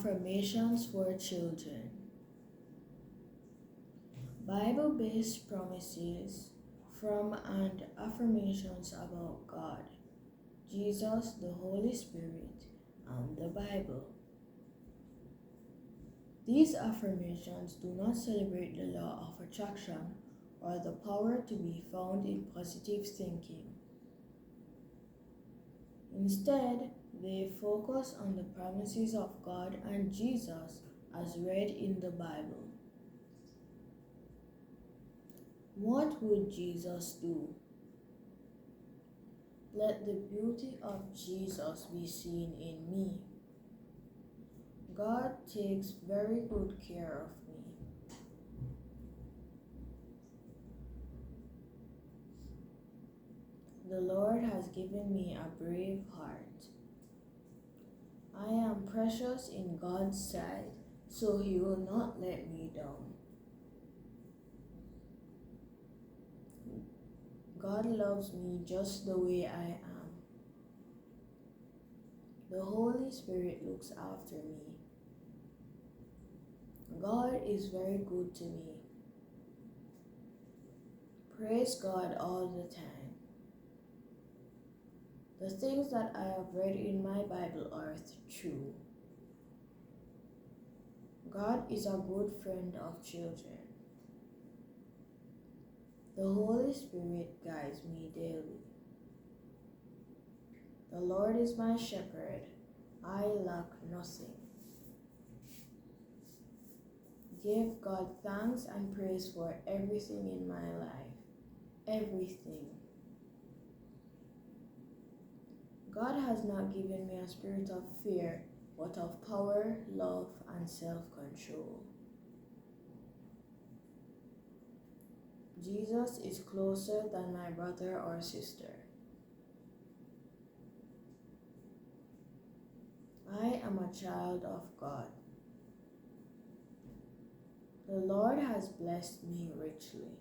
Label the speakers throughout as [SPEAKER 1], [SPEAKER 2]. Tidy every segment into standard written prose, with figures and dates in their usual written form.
[SPEAKER 1] Affirmations for Children. Bible-based promises from and affirmations about God, Jesus, the Holy Spirit, and the Bible. These affirmations do not celebrate the law of attraction or the power to be found in positive thinking. Instead, they focus on the promises of God and Jesus as read in the Bible. What would Jesus do? Let the beauty of Jesus be seen in me. God takes very good care of me. The Lord has given me a brave heart. I am precious in God's sight, so He will not let me down. God loves me just the way I am. The Holy Spirit looks after me. God is very good to me. Praise God all the time. The things that I have read in my Bible are true. God is a good friend of children. The Holy Spirit guides me daily. The Lord is my shepherd. I lack nothing. Give God thanks and praise for everything in my life. Everything. God has not given me a spirit of fear, but of power, love, and self-control. Jesus is closer than my brother or sister. I am a child of God. The Lord has blessed me richly.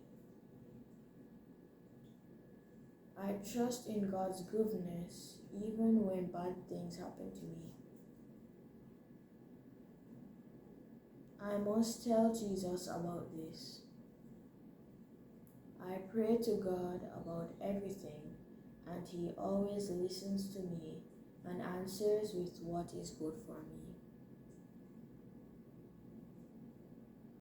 [SPEAKER 1] I trust in God's goodness even when bad things happen to me. I must tell Jesus about this. I pray to God about everything, and He always listens to me and answers with what is good for me.